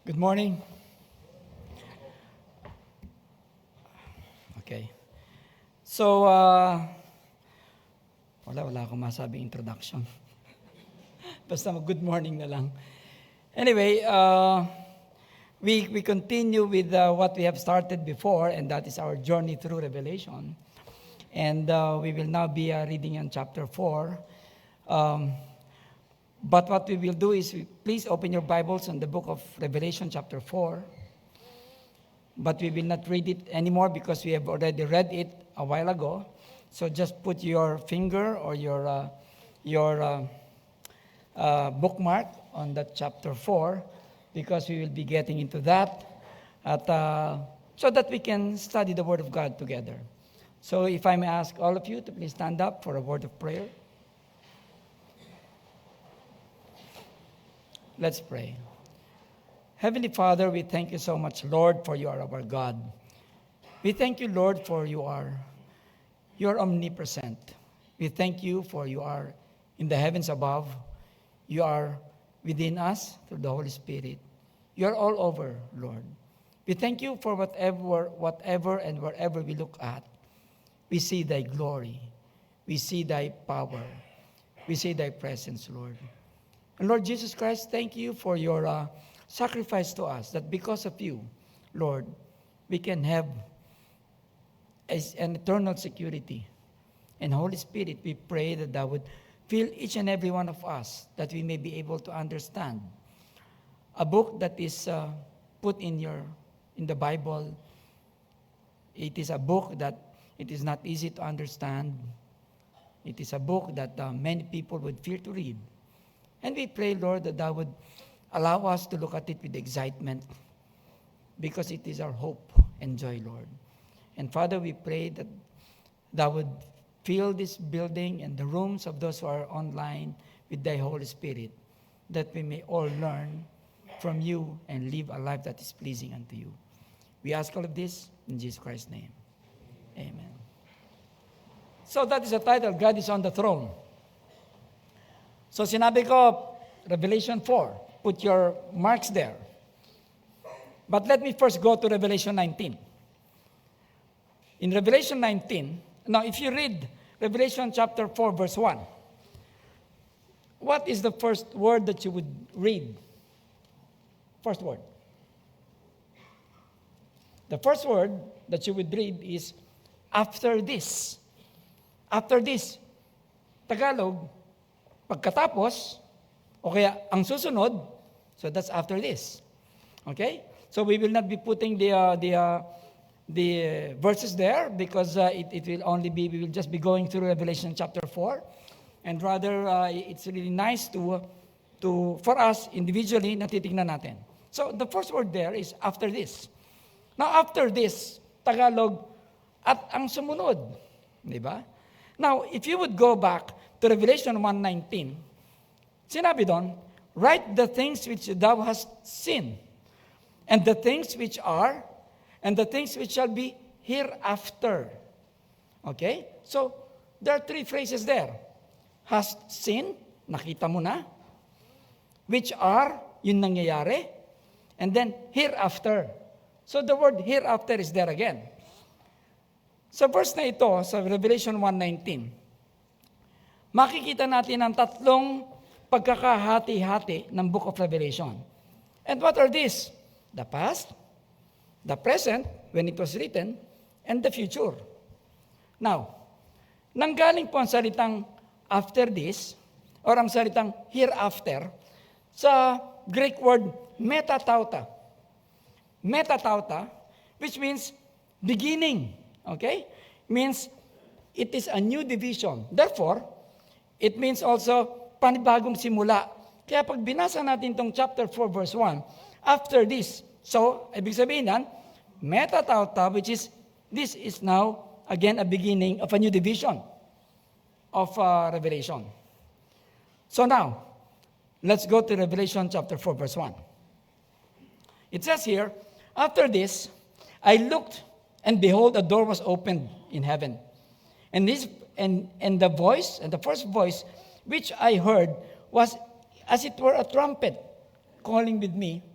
Good morning. Okay. So, wala akong masabing introduction. Basta good morning na lang. Anyway, we continue with what we have started before, and that is our journey through Revelation. And we will now be reading in chapter 4. But what we will do is, please open your Bibles on the book of Revelation chapter 4. But we will not read it anymore because we have already read it a while ago. So just put your finger or your bookmark on that chapter 4 because we will be getting into that so that we can study the Word of God together. So if I may ask all of you to please stand up for a word of prayer. Let's pray. Heavenly Father, we thank you so much, Lord, for you are our God. We thank you, Lord, for you are omnipresent. We thank you for you are in the heavens above. You are within us through the Holy Spirit. You are all over, Lord. We thank you for whatever and wherever we look at. We see thy glory. We see thy power. We see thy presence, Lord. And Lord Jesus Christ, thank you for your sacrifice to us, that because of you, Lord, we can have an eternal security. And Holy Spirit, we pray that thou would fill each and every one of us, that we may be able to understand a book that is put in the Bible. It is a book that it is not easy to understand. It is a book that many people would fear to read. And we pray, Lord, that thou would allow us to look at it with excitement because it is our hope and joy, Lord. And Father, we pray that thou would fill this building and the rooms of those who are online with thy Holy Spirit, that we may all learn from you and live a life that is pleasing unto you. We ask all of this in Jesus Christ's name. Amen. So that is the title, God is on the throne. So sinabi ko, Revelation 4, put your marks there. But let me first go to Revelation 19. In Revelation 19, now if you read Revelation chapter 4, verse 1, what is the first word that you would read? First word. The first word that you would read is, after this. After this. Tagalog, pagkatapos, o kaya ang susunod, so that's after this. Okay? So we will not be putting the verses there because it will only be, we will just be going through Revelation chapter 4. And rather, it's really nice for us individually na titignan natin. So the first word there is after this. Now after this, Tagalog, at ang sumunod. Di ba? Now, if you would go back to Revelation 1:19, sinabi doon, write the things which thou hast seen, and the things which are, and the things which shall be hereafter. Okay? So, there are three phrases there. Hast seen, nakita mo na. Which are, yun nangyayari. And then, hereafter. So, the word hereafter is there again. Sa verse na ito, sa Revelation 1:19, makikita natin ang tatlong pagkakahati-hati ng Book of Revelation. And what are these? The past, the present, when it was written, and the future. Now, nanggaling po ang salitang after this, or ang salitang hereafter, sa Greek word metatauta. Metatauta, which means beginning. Okay? Means it is a new division. Therefore, it means also panibagong simula. Kaya pag binasa natin itong chapter 4 verse 1, after this, so, ibig sabihin yan, metatauta, which is, this is now, again, a beginning of a new division of Revelation. So now, let's go to Revelation chapter 4 verse 1. It says here, after this, I looked, and behold, a door was opened in heaven. And the voice, and the first voice which I heard was as it were a trumpet calling with me,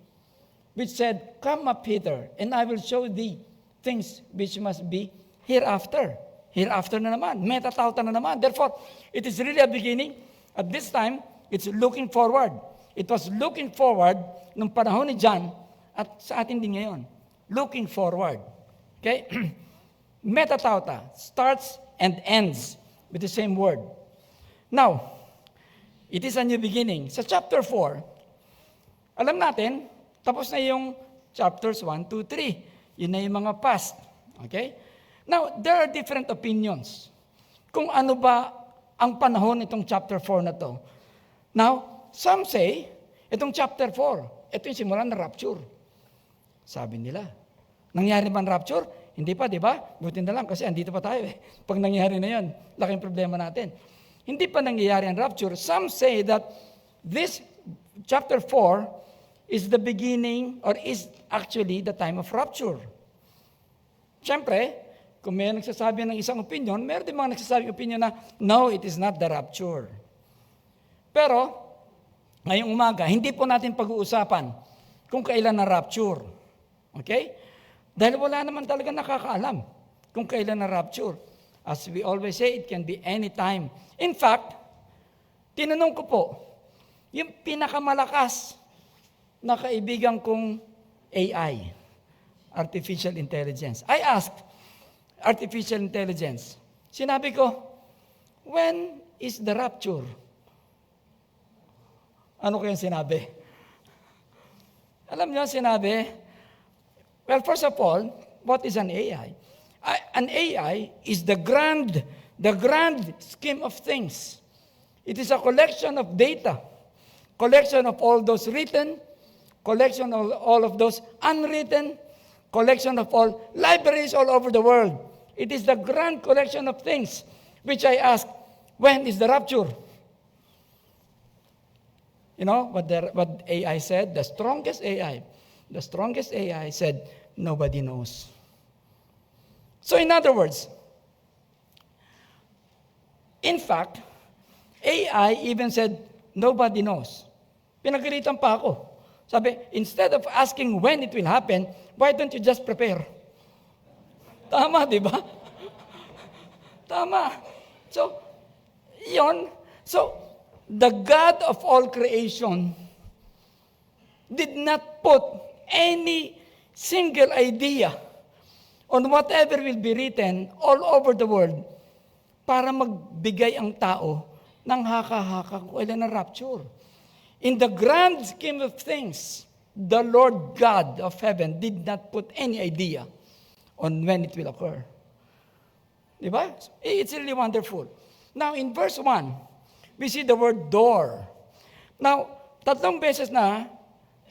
which said, "Come up hither, and I will show thee things which must be hereafter." Hereafter na naman. Metatauta na naman. Therefore, it is really a beginning. At this time, it's looking forward. It was looking forward nung panahon ni John at sa atin din ngayon. Looking forward. Okay? Metatauta starts and ends with the same word. Now, it is a new beginning. Sa chapter 4, alam natin, tapos na yung chapters 1, 2, 3. Yun na yung mga past. Okay? Now, there are different opinions kung ano ba ang panahon itong chapter 4 na to. Now, some say, itong chapter 4, ito yung simulan ng rapture. Sabi nila, nangyari ba ang rapture? Hindi pa, di ba? Buti na lang kasi andito pa tayo eh. Pag nangyari na yun, laking problema natin. Hindi pa nangyayari ang rapture. Some say that this chapter 4 is the beginning or is actually the time of rapture. Siyempre, kung may nagsasabi ng isang opinion, meron din mga nagsasabing opinion na, no, it is not the rapture. Pero, ngayong umaga, hindi po natin pag-uusapan kung kailan na rapture. Okay? Dahil wala naman talaga nakakaalam kung kailan na rapture. As we always say, it can be any time. In fact, tinanong ko po, yung pinakamalakas na kaibigan kong AI, Artificial Intelligence. I asked Artificial Intelligence, sinabi ko, when is the rapture? Ano kayang sinabi? Alam niyo, sinabi, well, first of all, what is an AI? An AI is the grand scheme of things. It is a collection of data, collection of all those written, collection of all of those unwritten, collection of all libraries all over the world. It is the grand collection of things, which I ask, when is the rapture? You know what AI said? The strongest AI said, nobody knows. So in other words, in fact, AI even said, nobody knows. Pinagalitan pa ako. Sabi, instead of asking when it will happen, why don't you just prepare? Tama, di ba? Tama. So, yon. So, the God of all creation did not put any single idea on whatever will be written all over the world para magbigay ang tao ng haka-haka kung kailan ang rapture. In the grand scheme of things, the Lord God of heaven did not put any idea on when it will occur. Diba? It's really wonderful. Now, in verse 1, we see the word door. Now, 3 beses na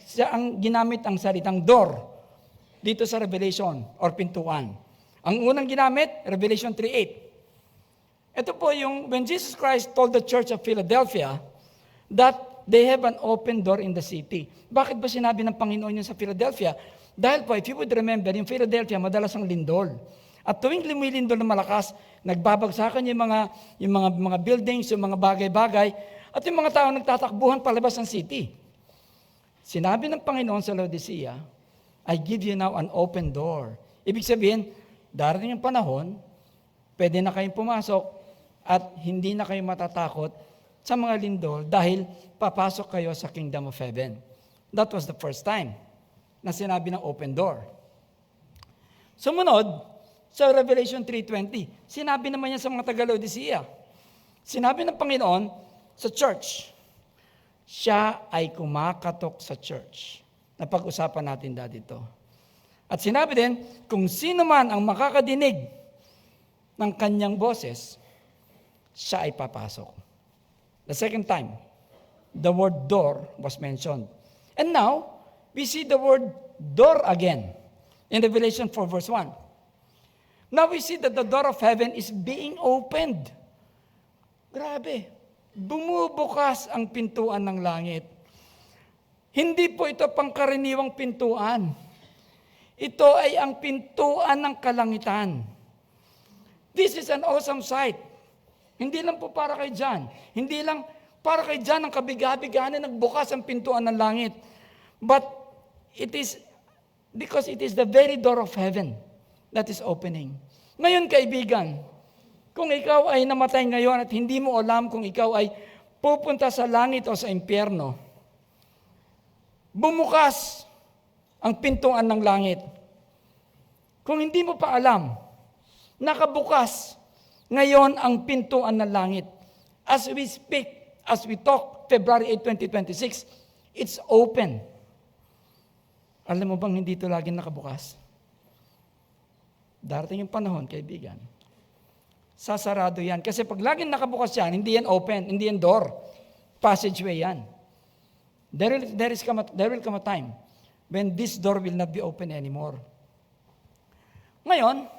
siya ang ginamit ang salitang door dito sa Revelation or pintuan. Ang unang ginamit, Revelation 3:8. Ito po yung when Jesus Christ told the church of Philadelphia that they have an open door in the city. Bakit ba sinabi ng Panginoon yun sa Philadelphia? Dahil po, if you would remember, yung Philadelphia, madalas ang lindol. At tuwing lumilindol ng malakas, nagbabagsakan yung mga buildings, yung mga bagay-bagay, at yung mga tao nagtatakbuhan palabas ng city. Sinabi ng Panginoon sa Laodicea, I give you now an open door. Ibig sabihin, darating yung panahon, pwede na kayong pumasok at hindi na kayo matatakot sa mga lindol dahil papasok kayo sa kingdom of heaven. That was the first time na sinabi ng open door. Sumunod, sa Revelation 3:20, sinabi naman niya sa mga taga-Laodicea. Sinabi ng Panginoon sa church, siya ay kumakatok sa church. Napag-usapan natin dati ito. At sinabi din, kung sino man ang makakadinig ng kanyang boses, siya ay papasok. The second time, the word door was mentioned. And now, we see the word door again in Revelation 4 verse 1. Now we see that the door of heaven is being opened. Grabe. Bumubukas ang pintuan ng langit. Hindi po ito pangkaraniwang pintuan. Ito ay ang pintuan ng kalangitan. This is an awesome sight. Hindi lang po para kay John. Hindi lang para kay John ang kabig-biganan nagbukas ang pintuan ng langit. But it is because it is the very door of heaven that is opening. Ngayon, kaibigan, kung ikaw ay namatay ngayon at hindi mo alam kung ikaw ay pupunta sa langit o sa impyerno, bumukas ang pintuan ng langit. Kung hindi mo pa alam, nakabukas ngayon ang pintuan ng langit. As we speak, as we talk, February 8, 2026, it's open. Alam mo bang hindi ito laging nakabukas? Darating yung panahon, kaibigan. Sasarado yan. Kasi pag laging nakabukas yan, hindi yan open, hindi yan door. Passageway yan. There will come a time when this door will not be open anymore. Ngayon,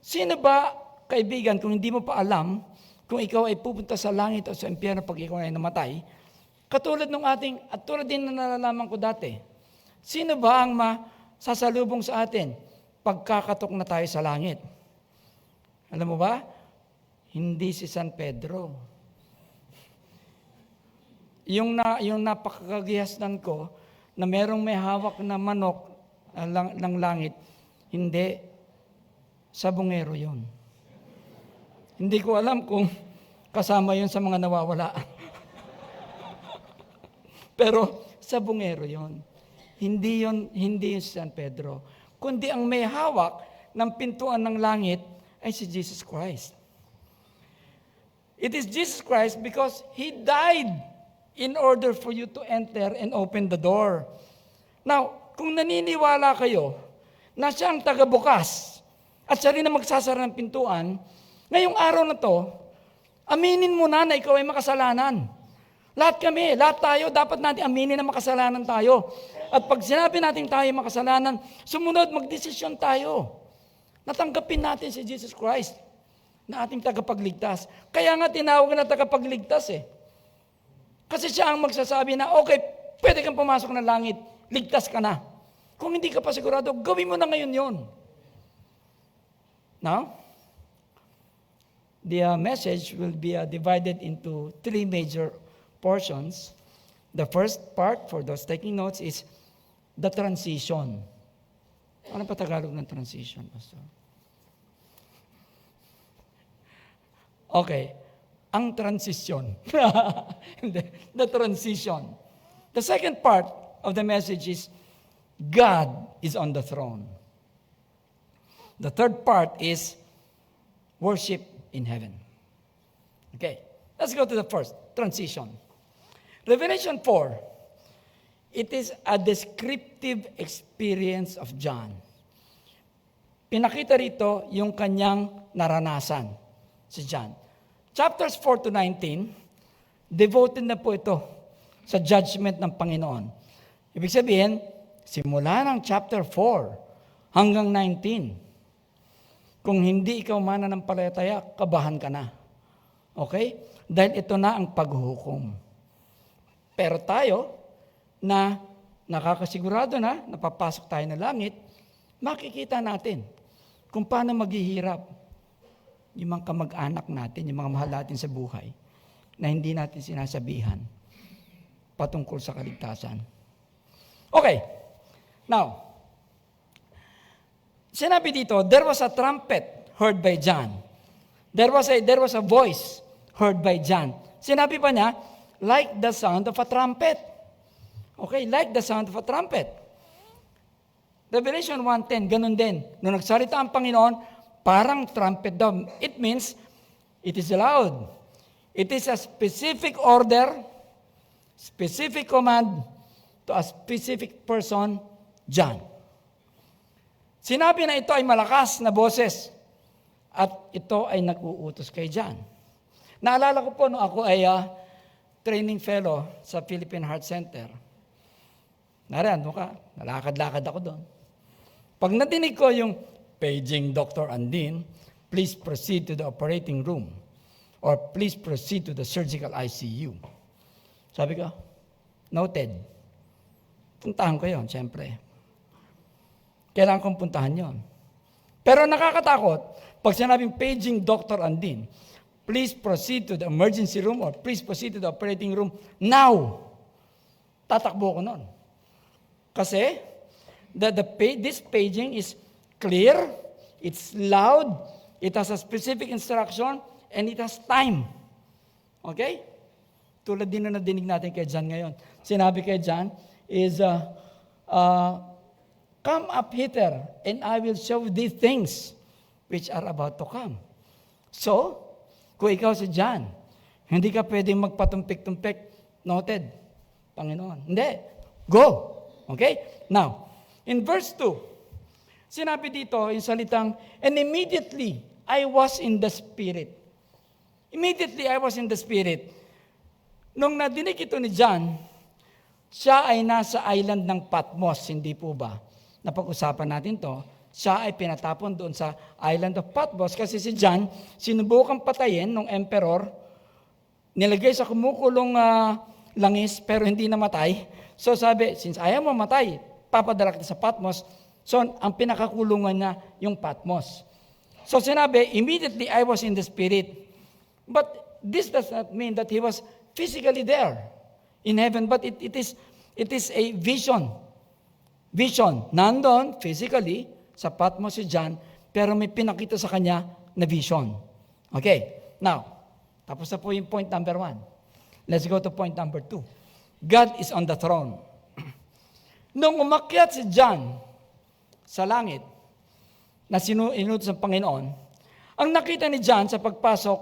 sino ba, kaibigan, kung hindi mo pa alam, kung ikaw ay pupunta sa langit o sa impyerno pag ikaw ay namatay, katulad ng ating, at tulad din na nalalaman ko dati, sino ba ang masasalubong sa atin pagkakatok na tayo sa langit? Alam mo ba? Hindi si San Pedro. Yung napakagihasnan ko na merong may hawak na manok ng langit, hindi, sabongero yon. Hindi ko alam kung kasama yon sa mga nawawala. Pero sabongero yon. Hindi yun si San Pedro. Kundi ang may hawak ng pintuan ng langit ay si Jesus Christ. It is Jesus Christ because He died in order for you to enter and open the door. Now, kung naniniwala kayo na siya ang tagabukas at siya rin ang magsasara ng pintuan, ngayong araw na to, aminin mo na ikaw ay makasalanan. Lahat kami, lahat tayo, dapat natin aminin na makasalanan tayo. At pag sinabi natin tayo makasalanan, sumunod, magdesisyon tayo. Natanggapin natin si Jesus Christ na ating tagapagligtas. Kaya nga tinawag na tagapagligtas eh. Kasi siya ang magsasabi na, okay, pwede kang pumasok ng langit, ligtas ka na. Kung hindi ka pa sigurado, gawin mo na ngayon yon. Now, the message will be divided into 3 major portions. The first part, for those taking notes, is the transition. Ano pa Tagalog ng transition, Pastor? Okay. Ang transition. The transition. The second part of the message is God is on the throne. The third part is worship in heaven. Okay. Let's go to the first, transition. Revelation 4. It is a descriptive experience of John. Pinakita rito yung kanyang naranasan, si John. Chapters 4 to 19, devoted na po ito sa judgment ng Panginoon. Ibig sabihin, simula ng chapter 4 hanggang 19, kung hindi ikaw mananampalataya, kabahan ka na. Okay? Dahil ito na ang paghuhukom. Pero tayo, na nakakasigurado na, napapasok tayo ng langit, makikita natin kung paano maghihirap yung mga kamag-anak natin, yung mga mahal natin sa buhay, na hindi natin sinasabihan patungkol sa kaligtasan. Okay. Now, sinabi dito, there was a trumpet heard by John. There was a voice heard by John. Sinabi pa niya, like the sound of a trumpet. Okay, like the sound of a trumpet. Revelation 1:10, ganun din. Nung nagsalita ang Panginoon, parang trumpet daw. It means, it is loud. It is a specific order, specific command to a specific person, John. Sinabi na ito ay malakas na boses at ito ay nag-uutos kay John. Naalala ko po nung ako ay training fellow sa Philippine Heart Center. Nariyan, nalakad-lakad ako doon. Pag nadinig ko yung paging Dr. Andin, please proceed to the operating room or please proceed to the surgical ICU. Sabi ko, noted. Puntahan ko yon, siyempre. Kailangan kong puntahan yon. Pero nakakatakot, pag sinabing paging Dr. Andin, please proceed to the emergency room or please proceed to the operating room now. Tatakbo ko noon. Kasi, this paging is clear, it's loud, it has a specific instruction, and it has time. Okay? Tulad din na nadinig natin kay John ngayon. Sinabi kay John is, come up hither, and I will show thee things which are about to come. So, kung ikaw si John, hindi ka pwedeng magpatumpik-tumpik, noted, Panginoon. Hindi. Go. Okay? Now, in verse 2, sinabi dito, yung salitang, and immediately, I was in the Spirit. Immediately, I was in the Spirit. Nung nadinig ito ni John, siya ay nasa island ng Patmos, hindi po ba? Napag-usapan natin to. Siya ay pinatapon doon sa island of Patmos kasi si John, sinubukang patayin ng emperor, nilagay sa kumukulong langis pero hindi namatay. So sabi, since ayaw mo matay, papadala kita sa Patmos. So ang pinakakulungan niya yung Patmos. So sinabi, immediately I was in the Spirit. But this does not mean that he was physically there in heaven, but it is a vision. Vision. Nandun, physically, sa Patmos si John, pero may pinakita sa kanya na vision. Okay. Now, tapos na po yung point number 1. Let's go to point number 2. God is on the throne. Nung umakyat si John sa langit, na inutos ng Panginoon, ang nakita ni John sa pagpasok,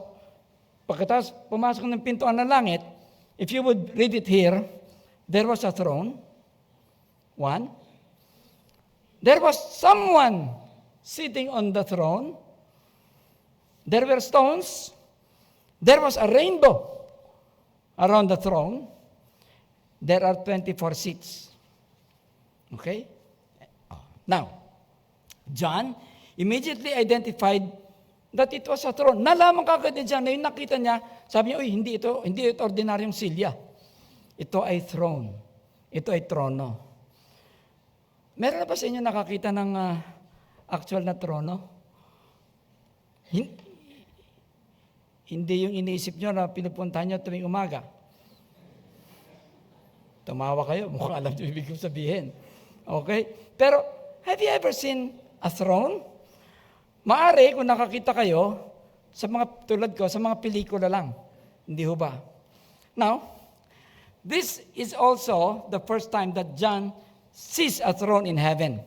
pagkatapos pumasok ng pintuan ng langit, if you would read it here, there was a throne. 1. There was someone sitting on the throne. There were stones. There was a rainbow around the throne. There are 24 seats. Okay? Now, John immediately identified that it was a throne. Nalaman kagad ni John na yung nakita niya, sabi niya, hindi ito ordinaryong silya. Ito ay throne. Ito ay trono. Meron na ba sa inyo nakakita ng actual na trono? Hindi yung iniisip nyo na pinupuntahan nyo tuwing umaga. Tumawa kayo, mukhang alam nyo ibig sabihin. Okay? Pero, have you ever seen a throne? Maari, kung nakakita kayo, sa mga tulad ko, sa mga pelikula lang. Hindi ho ba? Now, this is also the first time that John sees a throne in heaven.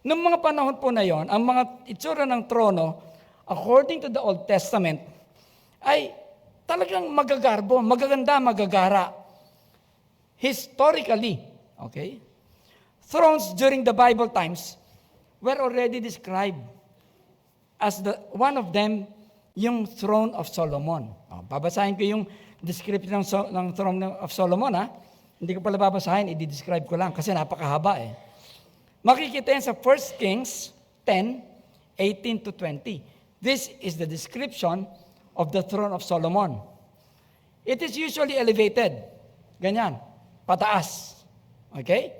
Noong mga panahon po na yon, ang mga itsura ng trono, according to the Old Testament, ay talagang magagarbo, magaganda, magagara. Historically, okay? Thrones during the Bible times were already described as one of them, yung throne of Solomon. Babasahin ko yung description ng throne of Solomon, ha? Hindi ko pala babasahin, i-describe ko lang kasi napakahaba eh. Makikita yan sa 1 Kings 10:18 to 20. This is the description of the throne of Solomon. It is usually elevated. Ganyan, pataas. Okay?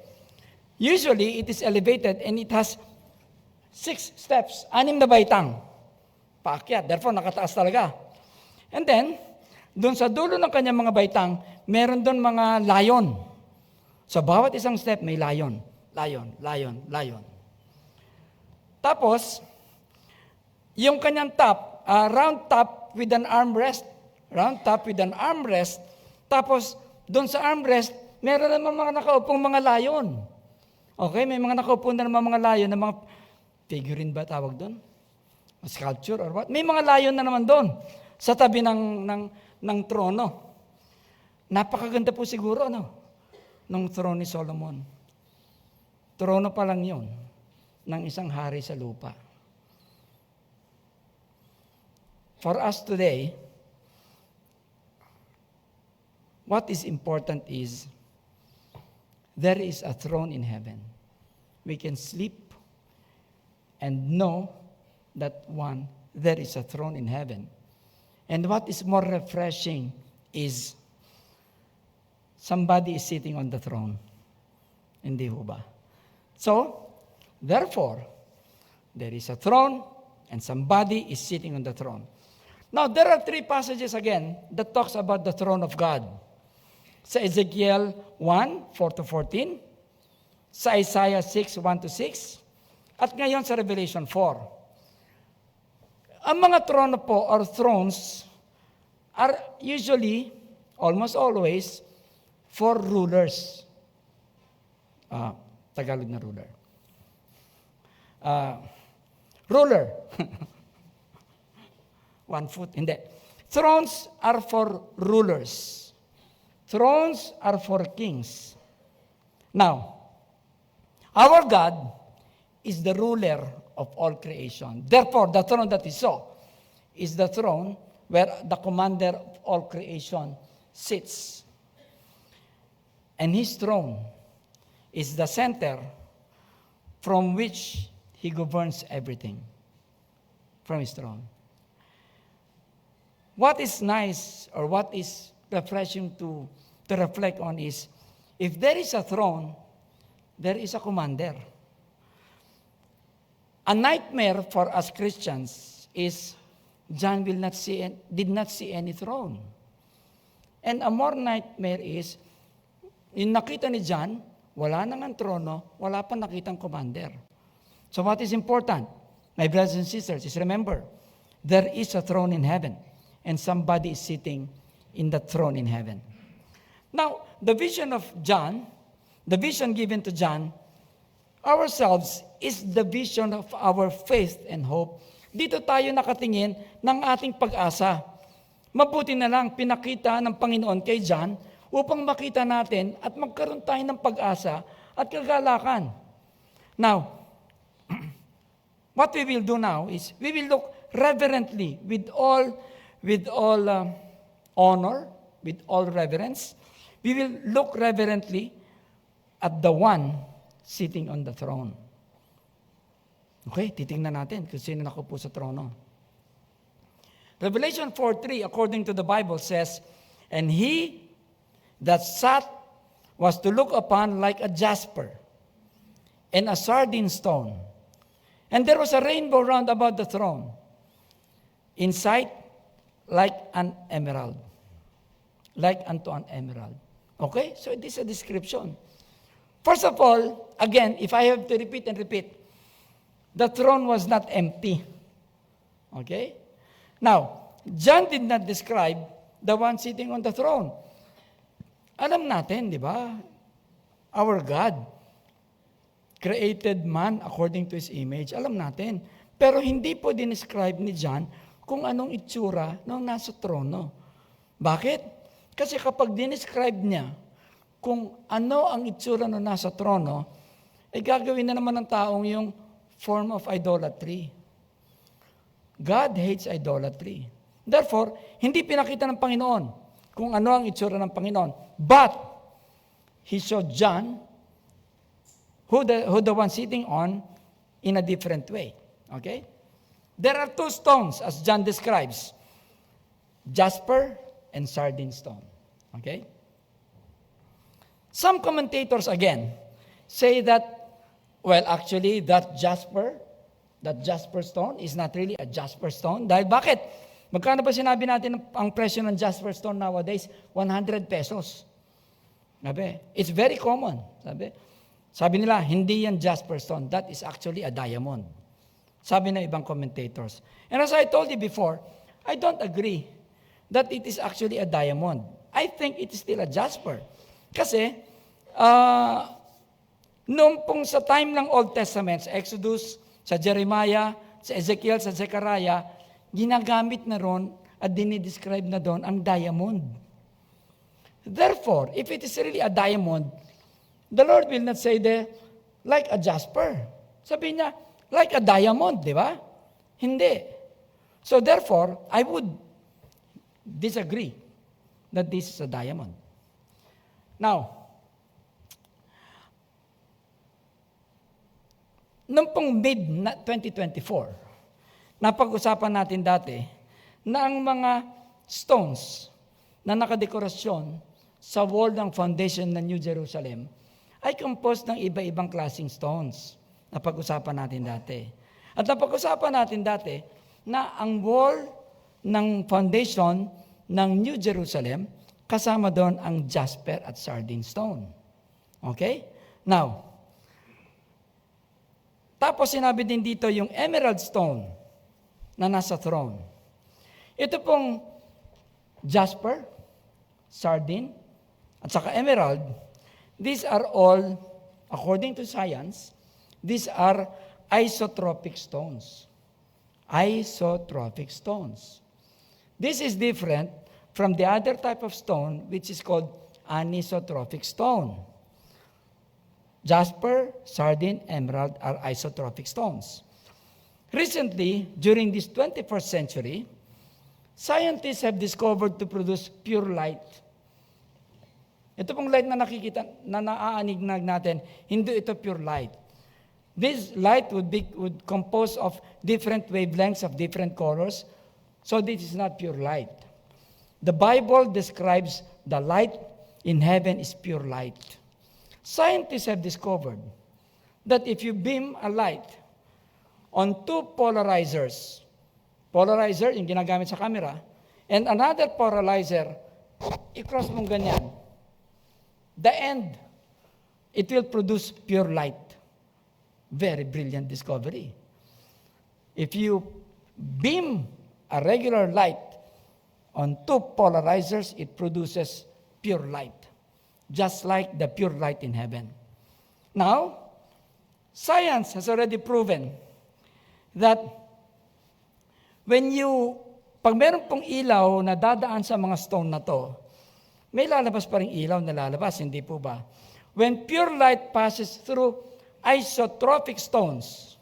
Usually, it is elevated and it has 6 steps, 6 na baitang. Paakyat, therefore nakataas talaga. And then, doon sa dulo ng kanyang mga baitang, meron doon mga lion. Sa bawat isang step, may lion. Lion, lion, lion. Tapos, yung kanyang top, round top with an armrest. Round top with an armrest. Tapos, doon sa armrest, meron naman mga nakaupong mga lion. Okay, may mga nakaupong na naman mga lion, na mga figurine ba tawag doon? Sculpture or what? May mga lion na naman doon sa tabi ng trono. Napakaganda po siguro, ng trono ni Solomon. Trono pa lang yun ng isang hari sa lupa. For us today, what is important is there is a throne in heaven. We can sleep and know that there is a throne in heaven. And what is more refreshing is somebody is sitting on the throne. Hindi ho ba? So, therefore, there is a throne and somebody is sitting on the throne. Now, there are 3 passages again that talks about the throne of God. Sa Ezekiel 1:4-14, sa Isaiah 6, 1-6, at ngayon sa Revelation 4. Ang mga trono po or thrones are usually, almost always, for rulers. Tagalog na ruler. Ruler. One foot, hindi. Thrones are for rulers. Thrones are for kings. Now, our God is the ruler of all creation. Therefore, the throne that we saw is the throne where the commander of all creation sits. And his throne is the center from which he governs everything. From his throne. What is nice or what is refreshing to reflect on is, if there is a throne, there is a commander. A nightmare for us Christians is John did not see any throne. And a more nightmare is, yung nakita ni John, wala nang ang trono, wala pa nakitang commander. So what is important, my brothers and sisters, is remember, there is a throne in heaven, and somebody is sitting in the throne in heaven. Now, the vision of John, the vision given to John, ourselves is the vision of our faith and hope. Dito tayo nakatingin ng ating pag-asa. Mabuti na lang pinakita ng Panginoon kay John upang makita natin at magkaroon tayo ng pag-asa at kagalakan. Now, what we will do now is we will look reverently with all honor, with all reverence. We will look reverently at the one sitting on the throne. Okay, titingnan natin kung sino nakaupo sa trono. Revelation 4:3, according to the Bible, says, "And he that sat was to look upon like a jasper and a sardine stone. And there was a rainbow round about the throne, in sight like an emerald." Like unto an emerald. Okay, so this is a description. First of all, again, if I have to repeat and repeat, the throne was not empty. Okay? Now, John did not describe the one sitting on the throne. Alam natin, di ba? Our God created man according to His image. Alam natin. Pero hindi po dinescribe ni John kung anong itsura ng nasa trono. Bakit? Kasi kapag dinescribe niya kung ano ang itsura ng nasa trono, ay gagawin na naman ng taong yung form of idolatry. God hates idolatry. Therefore, hindi pinakita ng Panginoon kung ano ang itsura ng Panginoon. But, He showed John who the one sitting on in a different way. Okay? There are two stones, as John describes. Jasper and sardine stone. Okay? Some commentators, again, say that, well, actually, that jasper stone is not really a jasper stone. Dahil bakit? Magkano ba sinabi natin ang presyo ng jasper stone nowadays? 100 pesos. Sabi, it's very common. Sabi nila, hindi yan jasper stone. That is actually a diamond. Sabi ng ibang commentators. And as I told you before, I don't agree that it is actually a diamond. I think it is still a jasper. Kasi, nung pong sa time ng Old Testament, sa Exodus, sa Jeremiah, sa Ezekiel, sa Zechariah, ginagamit na ron at dinidescribe na doon ang diamond. Therefore, if it is really a diamond, the Lord will not say there, like a jasper. Sabi niya, like a diamond, di ba? Hindi. So therefore, I would disagree that this is a diamond. Now, noong pong mid-2024, napag-usapan natin dati na ang mga stones na nakadekorasyon sa wall ng foundation ng New Jerusalem ay composed ng iba-ibang klaseng stones. Napag-usapan natin dati. At napag-usapan natin dati na ang wall ng foundation ng New Jerusalem, kasama doon ang jasper at sardine stone. Okay? Now, Tapos sinabi din dito yung emerald stone na nasa throne. Ito pong jasper, sardine, at saka emerald, these are all, according to science, these are isotropic stones. Isotropic stones. This is different from the other type of stone, which is called anisotropic stone. Jasper, sardine, emerald are isotropic stones. Recently, during this 21st century, scientists have discovered to produce pure light. Ito pong light na nakikita, na naaanig natin, hindi ito pure light. This light would compose of different wavelengths of different colors, so this is not pure light. The Bible describes the light in heaven is pure light. Scientists have discovered that if you beam a light on two polarizers, polarizer, yung ginagamit sa camera, and another polarizer, i-cross mong ganyan, the end, it will produce pure light. Very brilliant discovery. If you beam a regular light on two polarizers, it produces pure light, just like the pure light in heaven. Now, science has already proven that pag meron pong ilaw na dadaan sa mga stone na to, may lalabas pa rin ilaw na lalabas, hindi po ba? When pure light passes through isotropic stones,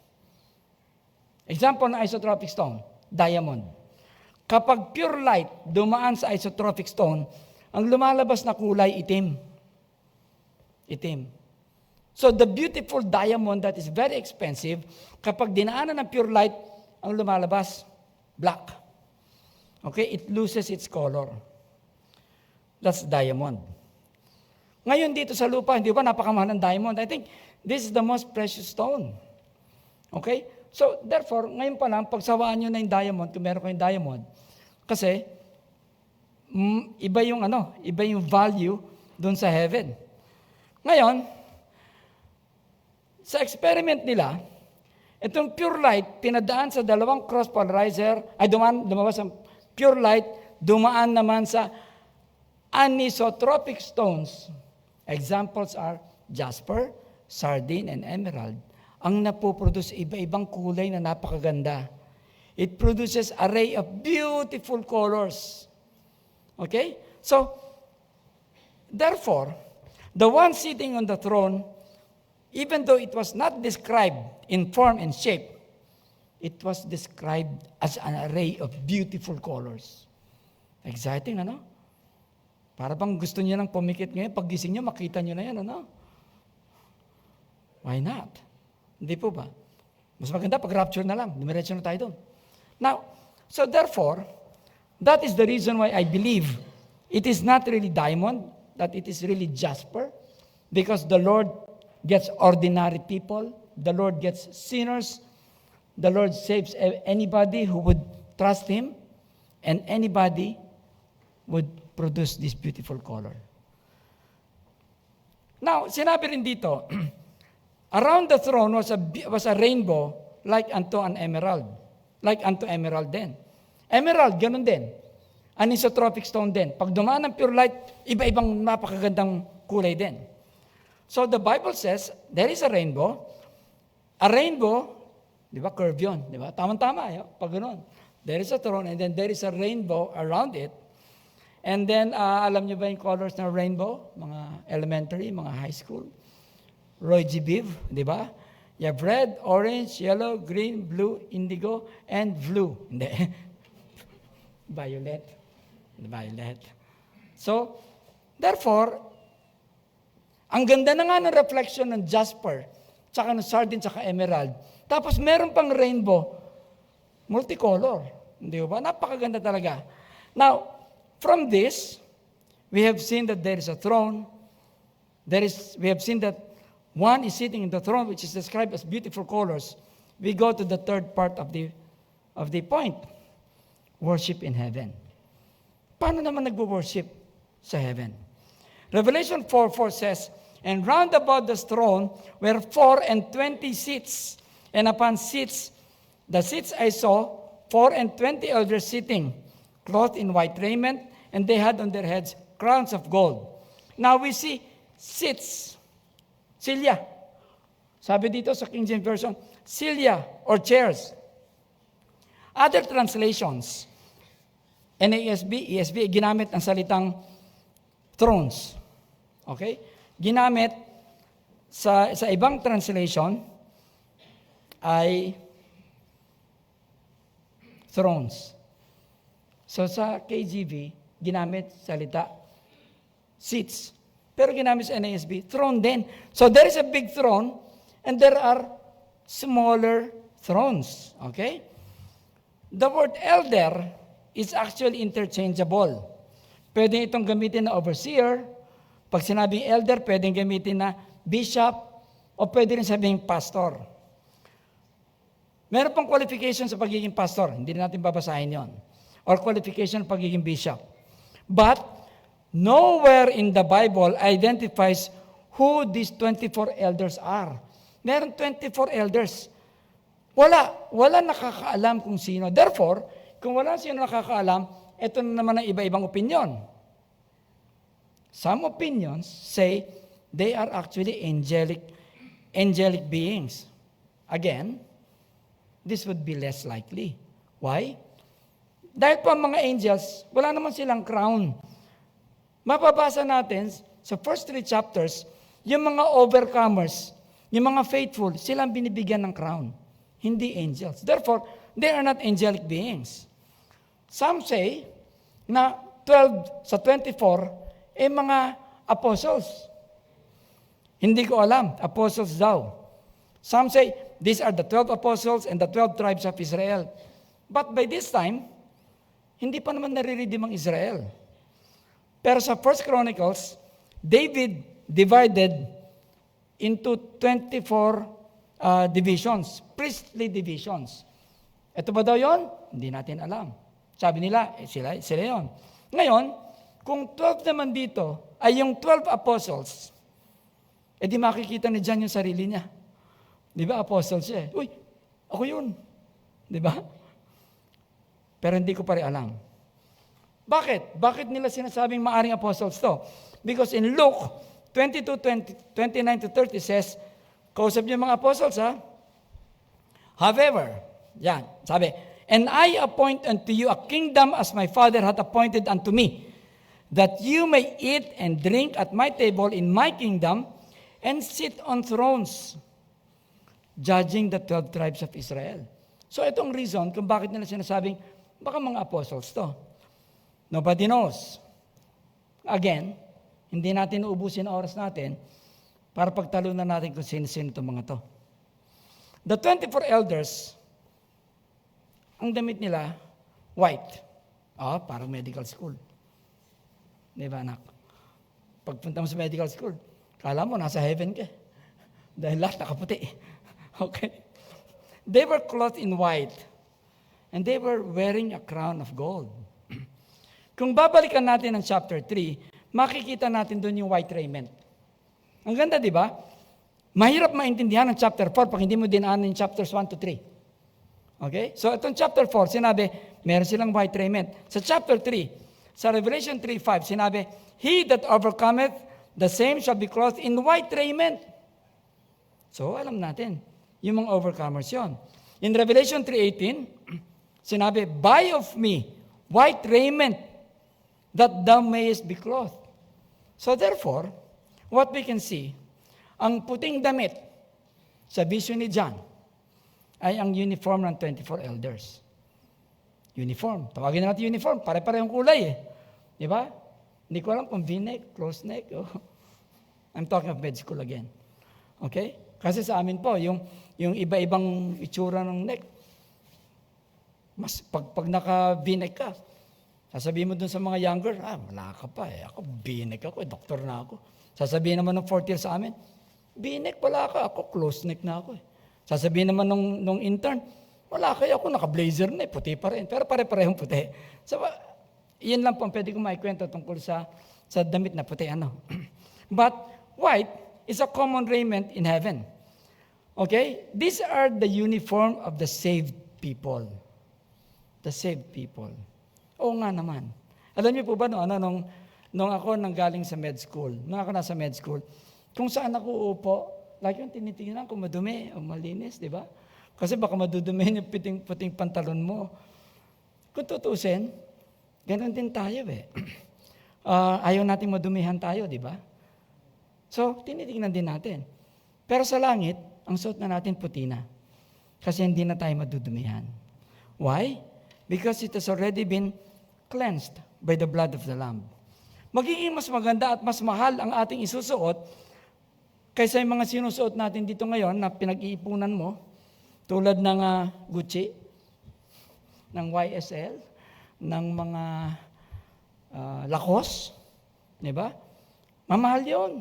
example ng isotropic stone, diamond. Kapag pure light dumaan sa isotropic stone, ang lumalabas na kulay itim. Itim. So the beautiful diamond that is very expensive, kapag dinaanan ng pure light, ang lumalabas, black. Okay, it loses its color. That's diamond. Ngayon dito sa lupa, hindi ba napakamahal ng diamond? I think this is the most precious stone. Okay? So, therefore, ngayon pa lang, pagsawaan nyo na yung diamond, kung meron kayong diamond, kasi, iba yung value doon sa heaven. Ngayon, sa experiment nila, itong pure light, pinadaan sa dalawang cross polarizer, lumabas ang pure light, dumaan naman sa anisotropic stones. Examples are jasper, sardine, and emerald. Ang napoproduce, iba-ibang kulay na napakaganda. It produces array of beautiful colors. Okay? So, therefore, the one sitting on the throne, even though it was not described in form and shape, it was described as an array of beautiful colors. Exciting, ano? Para bang gusto niyo nang pumikit ngayon, paggising niyo, makita niyo na yan, ano? Why not? Hindi po ba? Mas maganda pag rapture na lang, dumiretso na tayo doon. Now, so therefore, that is the reason why I believe it is not really diamond, that it is really jasper, because the Lord gets ordinary people, the Lord gets sinners, the Lord saves anybody who would trust Him, and anybody would produce this beautiful color. Now, sinabi rin dito, around the throne was a rainbow like unto an emerald. Like unto emerald din. Emerald, ganun din. Anisotropic stone din. Pag dumaan ng pure light, iba-ibang napakagandang kulay din. So the Bible says, there is a rainbow. A rainbow, di ba, curve yun. Di ba? Tama-tama, pag ganun. There is a throne and then there is a rainbow around it. And then, alam niyo ba yung colors ng rainbow? Mga elementary, mga high school. Roy G. Biv, di ba? You have red, orange, yellow, green, blue, indigo, and blue. Hindi. Violet. Violet. So, therefore, ang ganda na nga ng reflection ng jasper, tsaka ng sardine, tsaka emerald. Tapos meron pang rainbow. Multicolor. Hindi ba? Napakaganda talaga. Now, from this, we have seen that there is a throne. We have seen that one is sitting in the throne, which is described as beautiful colors. We go to the third part of the point. Worship in heaven. Paano naman nagwo-worship sa heaven? Revelation 4:4 says, "And round about the throne were 24 seats, And upon the seats I saw 24 elders sitting, clothed in white raiment, and they had on their heads crowns of gold. Now we see seats, silya. Sabi dito sa King James Version, silya or chairs. Other translations, NASB, ESV, ginamit ang salitang thrones. Okay? Ginamit sa ibang translation ay thrones. So sa KJV, ginamit salita seats. Pero ginamit sa NASB, throne din. So there is a big throne and there are smaller thrones. Okay? The word elder is actually interchangeable. Pwede itong gamitin na overseer. Pag sinabing elder, pwedeng gamitin na bishop o pwede rin sabihin pastor. Meron pang qualification sa pagiging pastor. Hindi natin babasahin yon. Or qualification sa pagiging bishop. But nowhere in the Bible identifies who these 24 elders are. Meron 24 elders. Wala nakakaalam kung sino. Therefore, kung wala sino nakakaalam, ito na naman ang iba-ibang opinion. Some opinions say they are actually angelic beings. Again, this would be less likely. Why? Dahil pa mga angels, wala naman silang crown. Mapabasa natin sa first 3 chapters, yung mga overcomers, yung mga faithful, silang binibigyan ng crown. Hindi angels. Therefore, they are not angelic beings. Some say na 12 sa 24 mga apostles. Hindi ko alam, apostles daw. Some say these are the 12 apostles and the 12 tribes of Israel. But by this time, hindi pa naman nariridim ang Israel. Pero sa 1 Chronicles, David divided into 24 divisions, priestly divisions. Ito ba daw yon? Hindi natin alam. Sabi nila, sila yon. Ngayon, kung 12 naman dito ay yung 12 apostles, di makikita ni John yung sarili niya. Di ba, apostles siya? Uy, ako yun. Di ba? Pero hindi ko pa rin alam. Bakit? Bakit nila sinasabing maaring apostles to? Because in Luke 22:29 to 30 says, kausap niyo mga apostles, ha? However, yan, sabi, and I appoint unto you a kingdom as my Father hath appointed unto me, that you may eat and drink at my table in my kingdom, and sit on thrones, judging the 12 tribes of Israel. So itong reason kung bakit nila sinasabing, baka mga apostles to. Nobody knows. Again, hindi natin uubusin ang oras natin para pagtalunan natin kung sino-sino itong mga to. The 24 elders, ang damit nila, white. Parang medical school. Di ba, anak? Pagpunta mo sa medical school, kala mo nasa heaven ka. Dahil lahat nakaputi. Okay? They were clothed in white. And they were wearing a crown of gold. Kung babalikan natin ang chapter 3, makikita natin doon yung white raiment. Ang ganda, di ba? Mahirap maintindihan ang chapter 4 pag hindi mo dinaanan yung chapters 1 to 3. Okay? So, itong chapter 4, sinabi, meron silang white raiment. Sa chapter 3, sa Revelation 3:5, sinabi, he that overcometh, the same shall be clothed in white raiment. So, alam natin, yung mga overcomers yon. In Revelation 3:18, sinabi, buy of me white raiment, that thou mayest be clothed. So therefore, what we can see, ang puting damit sa vision ni John ay ang uniform ng 24 elders. Uniform. Tawagin na natin uniform. Pare-parehong kulay eh. Di ba? Hindi ko alam kung v-neck, close neck. I'm talking of med school again. Okay? Kasi sa amin po, yung iba-ibang itsura ng neck, mas pag naka v-neck ka, sasabihin mo dun sa mga younger, wala ka pa eh. Ako, v-neck ako, doktor na ako. Sasabihin naman ng 4th year sa amin, v-neck, wala ka. Ako, close neck na ako eh. Sasabihin naman nung intern, wala kayo ako, naka-blazer na eh, puti pa rin. Pero pare-parehong puti. So, yun lang po ang pwede kong maikwento tungkol sa damit na puti. But, white is a common raiment in heaven. Okay? These are the uniform of the saved people. The saved people. Oo nga naman. Alam niyo po ba, nung ako nanggaling sa med school, nung ako nasa med school, kung saan ako uupo, lagi yung tinitingnan kung madumi o malinis, di ba? Kasi baka madudumihin yung puting pantalon mo. Kung tutusin, ganun din tayo eh. Ayaw nating madumihan tayo, di ba? So, tinitingnan din natin. Pero sa langit, ang suot na natin puti na. Kasi hindi na tayo madudumihan. Why? Because it has already been cleansed by the blood of the Lamb. Magiging mas maganda at mas mahal ang ating isusuot kaysa yung mga sinusuot natin dito ngayon na pinag-iipunan mo, tulad ng Gucci, ng YSL, ng mga Lacoste, di ba? Mamahal yun.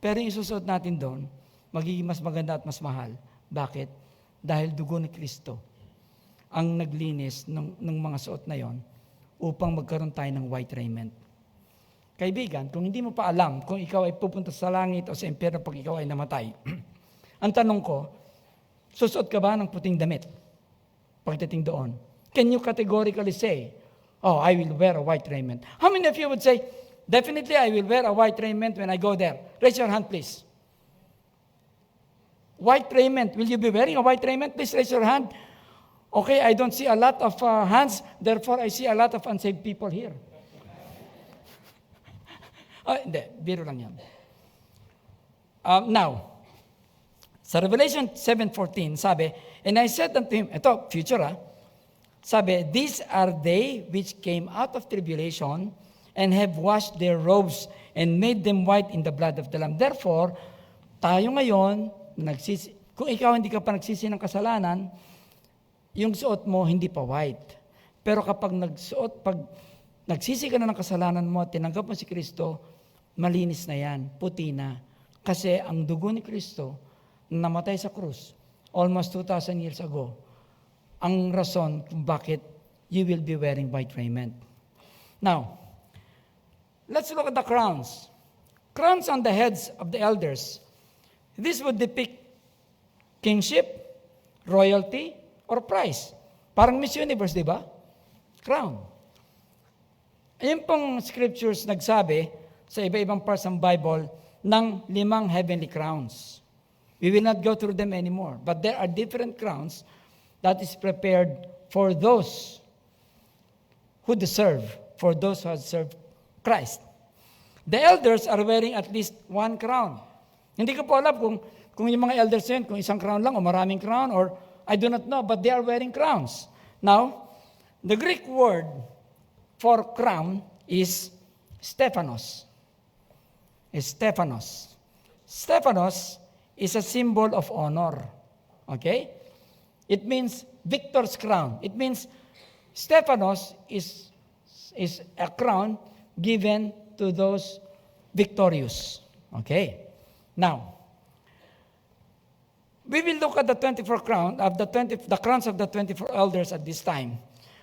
Pero yung isusuot natin doon, magiging mas maganda at mas mahal. Bakit? Dahil dugo ni Kristo ang naglinis ng mga suot na yon upang magkaroon tayo ng white raiment. Kaibigan, kung hindi mo pa alam kung ikaw ay pupunta sa langit o sa impyerno pag ikaw ay namatay, ang tanong ko, susuot ka ba ng puting damit pagdating doon? Can you categorically say, oh, I will wear a white raiment? How many of you would say, definitely I will wear a white raiment when I go there? Raise your hand, please. White raiment. Will you be wearing a white raiment? Please raise your hand. Okay, I don't see a lot of hands, therefore I see a lot of unsaved people here. Hindi, biro lang yan. Now, sa Revelation 7:14, sabi, and I said unto him, ito, future sabi, these are they which came out of tribulation and have washed their robes and made them white in the blood of the Lamb. Therefore, tayo ngayon, kung ikaw hindi ka pa nagsisi ng kasalanan, yung suot mo hindi pa white. Pero kapag pag nagsisi ka na ng kasalanan mo, tinanggap mo si Kristo, malinis na yan, puti na. Kasi ang dugo ni Kristo, namatay sa krus, almost 2,000 years ago, ang rason kung bakit you will be wearing white raiment. Now, let's look at the crowns. Crowns on the heads of the elders. This would depict kingship, royalty, or prize. Parang Miss Universe, di ba? Crown. Ayun pong scriptures nagsabi sa iba-ibang parts ng Bible ng 5 heavenly crowns. We will not go through them anymore. But there are different crowns that is prepared for those who deserve, for those who have served Christ. The elders are wearing at least one crown. Hindi ko po alam kung yung mga elders yun, kung isang crown lang o maraming crown, or I do not know, but they are wearing crowns. Now, the Greek word for crown is Stephanos. Stephanos. Stephanos is a symbol of honor. Okay? It means victor's crown. It means Stephanos is a crown given to those victorious. Okay? Now, we will look at the 24 crown of the crowns of the 24 elders at this time.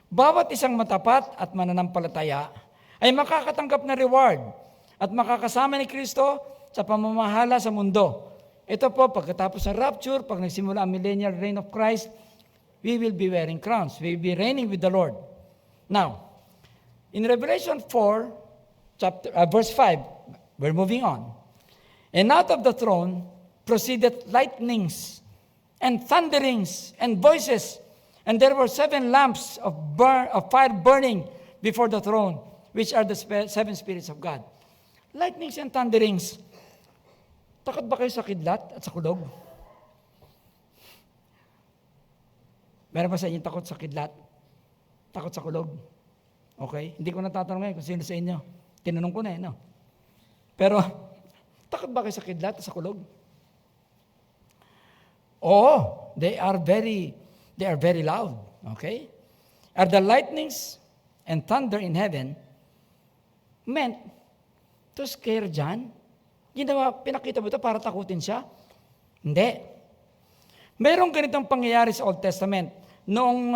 Bawat isang matapat at mananampalataya ay makakatanggap na reward at makakasama ni Kristo sa pamamahala sa mundo. Ito po, pagkatapos ng rapture, pag nagsimula ang millennial reign of Christ, we will be wearing crowns. We will be reigning with the Lord. Now, in Revelation 4, verse 5, we're moving on. And out of the throne proceeded lightnings and thunderings and voices, and there were 7 lamps of fire burning before the throne, which are the 7 spirits of God. Lightnings and thunderings. Takot ba kayo sa kidlat at sa kulog? Meron ba sa inyo takot sa kidlat? Takot sa kulog? Okay? Hindi ko natatanong ngayon kung sino sa inyo. Tinanong ko na no? Pero, takot ba kayo sa kidlat at sa kulog? Oh, they are very loud. Okay? Are the lightnings and thunder in heaven meant to scare John? Pinakita mo ito para takutin siya? Hindi. Merong ganitong pangyayari sa Old Testament noong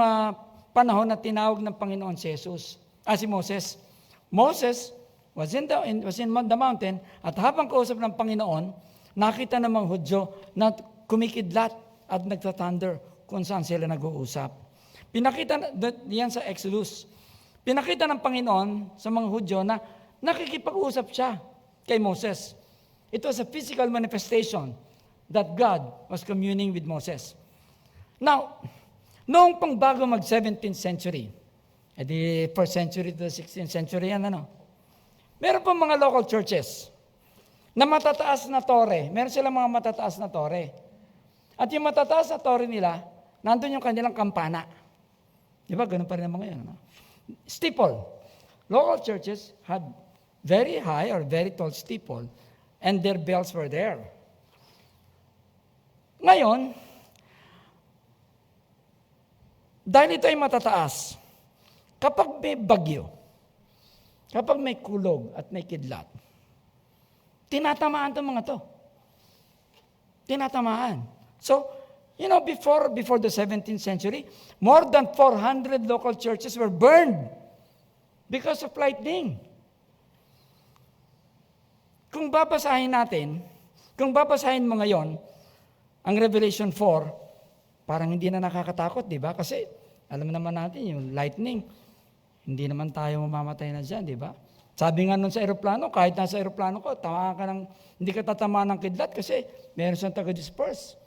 panahon na tinawag ng Panginoon si Jesus. Si Moses. Moses was in the mountain at habang kausap ng Panginoon, nakita ng mga Hudyo na kumikidlat at nagtathunder kung saan sila nag-uusap. Pinakita yan sa Exodus. Pinakita ng Panginoon sa mga Hudyo na nakikipag-usap siya kay Moses. It was a physical manifestation that God was communing with Moses. Now, noong pang bago mag-17th century, edi 1st century to 16th century yan, meron pang mga local churches na matataas na tore. Meron silang mga matataas na tore. At yung matataas na tore nila, nandun yung kanilang kampana. Di ba? Ganun pa rin ang mga yan. Steeple. Local churches had very high or very tall steeple and their bells were there. Ngayon, dahil ito ay matataas, kapag may bagyo, kapag may kulog at may kidlat, tinatamaan itong mga to. Tinatamaan. So, before the 17th century, more than 400 local churches were burned because of lightning. Kung babasahin mo ngayon, ang Revelation 4, parang hindi na nakakatakot, di ba? Kasi, alam naman natin, yung lightning, hindi naman tayo mamamatay na dyan, di ba? Sabi nga nun sa aeroplano, kahit nasa aeroplano ko, hindi ka tatamaan ng kidlat kasi meron siyang taga-disperse.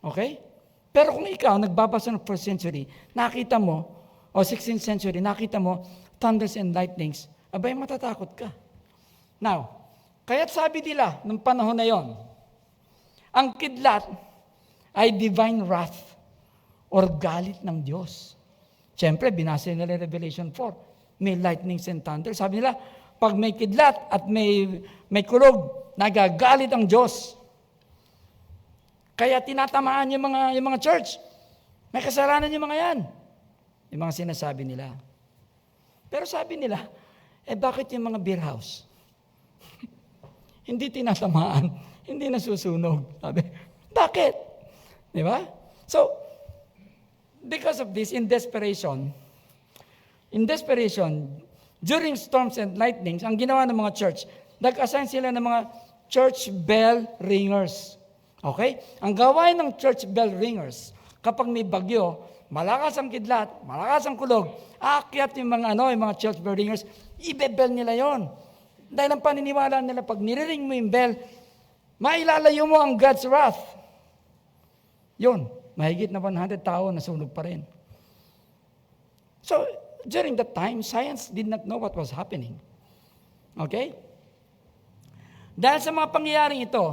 Okay? Pero kung ikaw, nagbabasa ng 1st century, nakita mo, o 16th century, nakita mo, thunders and lightnings, abay, matatakot ka. Now, kaya't sabi nila, nung panahon na yon, ang kidlat ay divine wrath or galit ng Diyos. Siyempre, binasa nila Revelation 4, may lightnings and thunder. Sabi nila, pag may kidlat at may kulog, nagagalit ang Diyos. Kaya tinatamaan yung mga church. May kasalanan yung mga yan. Yung mga sinasabi nila. Pero sabi nila, bakit yung mga beer house? Hindi tinatamaan, hindi nasusunog. Sabi, bakit? Di ba? So, because of this, in desperation, during storms and lightnings, ang ginawa ng mga church, nag-assign sila ng mga church bell ringers. Okay? Ang gawain ng church bell ringers, kapag may bagyo, malakas ang kidlat, malakas ang kulog, aakyat yung mga church bell ringers, ibebel nila yon. Dahil ang paniniwala nila, pag niriring mo yung bell, mailalayo mo ang God's wrath. Yun, mahigit na 100 tao nasunog pa rin. So, during that time, science did not know what was happening. Okay? Dahil sa mga pangyayaring ito,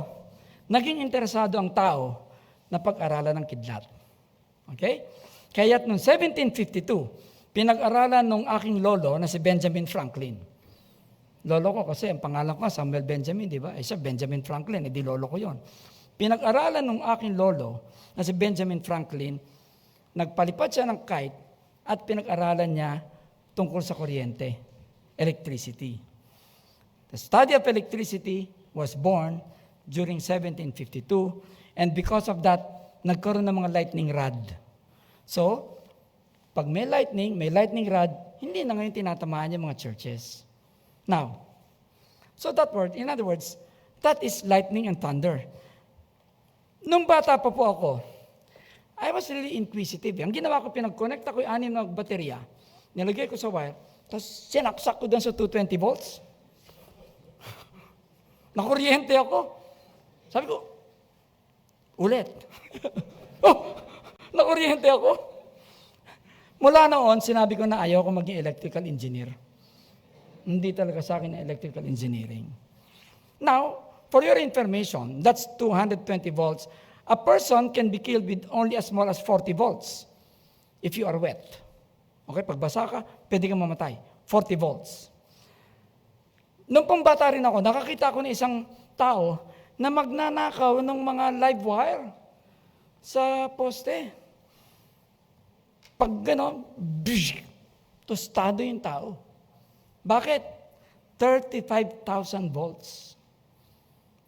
naging interesado ang tao na pag-aralan ng kidlat. Okay? Kaya't noong 1752, pinag-aralan ng aking lolo na si Benjamin Franklin. Lolo ko kasi, ang pangalan ko Samuel Benjamin, di ba? Siya Benjamin Franklin, di lolo ko yon. Pinag-aralan ng aking lolo na si Benjamin Franklin, nagpalipad siya ng kite at pinag-aralan niya tungkol sa kuryente, electricity. The study of electricity was born during 1752, and because of that, nagkaroon ng mga lightning rod. So, pag may lightning rod, hindi na ngayon tinatamaan yung mga churches. Now, so that word, in other words, that is lightning and thunder. Nung bata pa po ako, I was really inquisitive. Ang ginawa ko, pinag-connect ako yung 6 na baterya, nilagay ko sa wire, tapos sinaksak ko doon sa 220 volts. Nakuryente ako. Sabi ko, ulit. Nakuryente ako. Mula noon, sinabi ko na ayaw ko maging electrical engineer. Hindi talaga sa akin na electrical engineering. Now, for your information, that's 220 volts. A person can be killed with only as small as 40 volts if you are wet. Okay, pag basa ka, pwede kang mamatay. 40 volts. Nung pambata rin ako, nakakita ko ng isang tao na magnanakaw ng mga live wire sa poste. Pag gano'n, tostado yung tao. Bakit? 35,000 volts.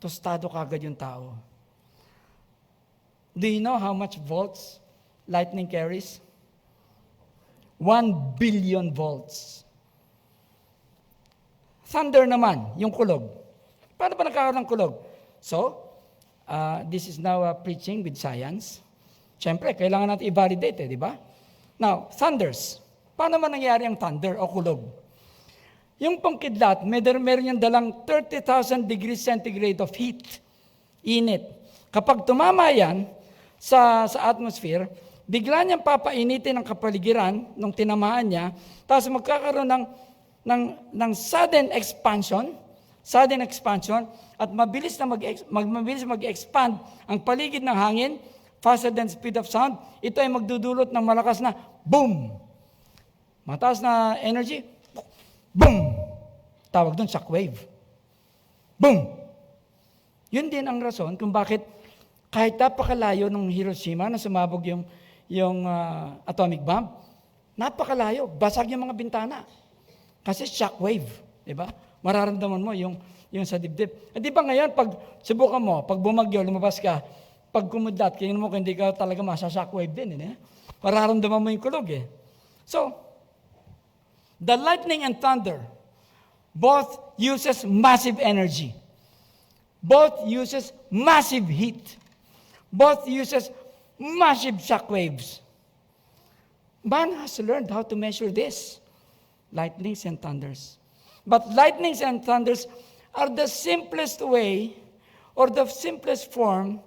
Tostado kagad yung tao. Do you know how much volts lightning carries? 1 billion volts. Thunder naman, yung kulog. Paano ba nagkakaroon ng kulog? So, This is now preaching with science. Siyempre, kailangan natin i-validate, di ba? Now, thunders. Paano man nangyari ang thunder o kulog? Yung pong kidlat, meron yung dalang 30,000 degrees centigrade of heat, init. Kapag tumama yan sa atmosphere, bigla niyang papainitin ang kapaligiran nung tinamaan niya, tapos magkakaroon ng sudden expansion, at mabilis mag-expand ang paligid ng hangin, faster than speed of sound. Ito ay magdudulot ng malakas na boom. Mataas na energy, boom! Tawag doon, shockwave. Boom! Yun din ang rason kung bakit kahit napakalayo ng Hiroshima na sumabog yung atomic bomb, napakalayo, basag yung mga bintana. Kasi shockwave, di ba? Mararamdaman mo yung sa dibdib. Di ba ngayon, pag subukan mo, pag bumagyo, lumabas ka, pag kumudlat, kaya mo kung hindi ka talaga masa-shockwave din. Mararamdaman mo yung kulog eh. So, the lightning and thunder both uses massive energy. Both uses massive heat. Both uses massive shockwaves. Man has learned how to measure this. Lightnings and thunders. But lightnings and thunders are the simplest way or the simplest form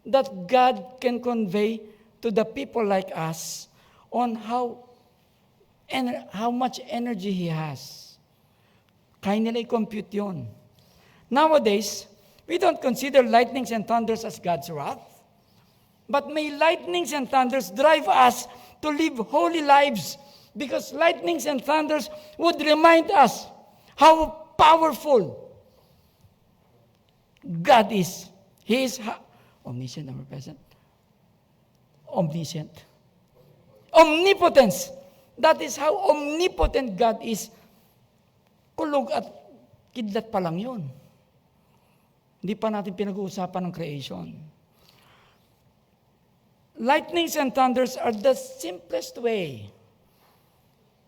that God can convey to the people like us on how much energy He has. Kaya nila i-compute yun. Nowadays, we don't consider lightnings and thunders as God's wrath. But may lightnings and thunders drive us to live holy lives because lightnings and thunders would remind us how powerful God is. He is omniscient, omnipresent. Omniscient. Omnipotence. That is how omnipotent God is. Kulog at kidlat pa lang yun. Hindi pa natin pinag-uusapan ng creation. Lightnings and thunders are the simplest way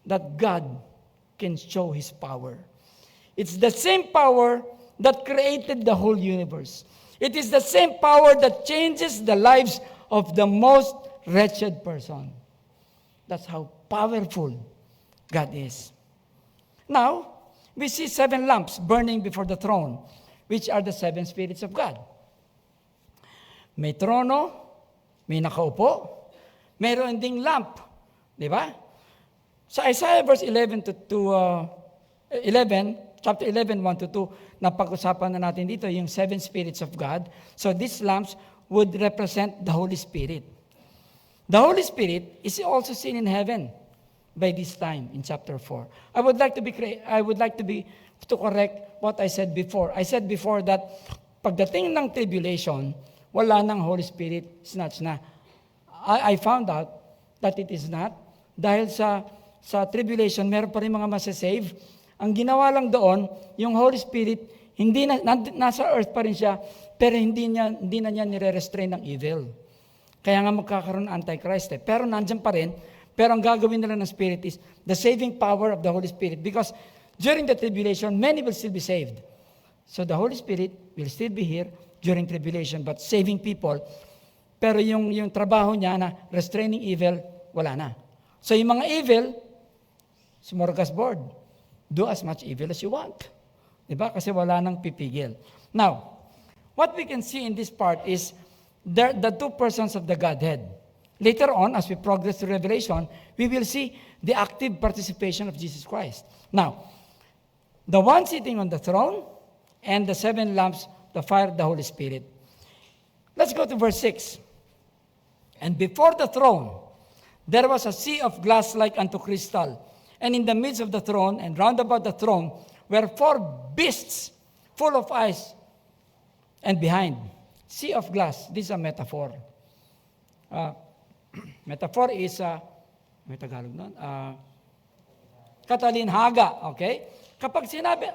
that God can show His power. It's the same power that created the whole universe. It is the same power that changes the lives of the most wretched person. That's how powerful God is. Now, we see 7 lamps burning before the throne, which are the 7 spirits of God. May trono, may nakaupo, mayroon ding lamp. Di ba? Sa Isaiah verse 11, chapter 11, 1-2, napag-usapan na natin dito yung 7 spirits of God. So these lamps would represent the Holy Spirit. The Holy Spirit is also seen in heaven by this time in chapter 4. I would like to correct what I said before. I said before that pagdating ng tribulation, wala nang Holy Spirit, snatch na. I found out that it is not. Dahil sa tribulation, meron pa rin mga masasave. Ang ginawa lang doon, yung Holy Spirit, hindi nasa earth pa rin siya, pero hindi na niya nire-restrain ng evil. Kaya nga magkakaroon ng Antichrist. Pero nandyan pa rin. Pero ang gagawin nila ng Spirit is the saving power of the Holy Spirit. Because during the tribulation, many will still be saved. So the Holy Spirit will still be here during tribulation, but saving people. Pero yung trabaho niya na restraining evil, wala na. So yung mga evil, smorgasbord. Do as much evil as you want. Diba? Kasi wala nang pipigil. Now, what we can see in this part is the 2 persons of the Godhead. Later on, as we progress through Revelation, we will see the active participation of Jesus Christ. Now, the one sitting on the throne and the 7 lamps, the fire of the Holy Spirit. Let's go to verse 6. And before the throne, there was a sea of glass like unto crystal. And in the midst of the throne and round about the throne were 4 beasts full of eyes. And behind, sea of glass. This is a metaphor. Metaphor is, may Tagalog nun? Katalinhaga, okay? Kapag sinabi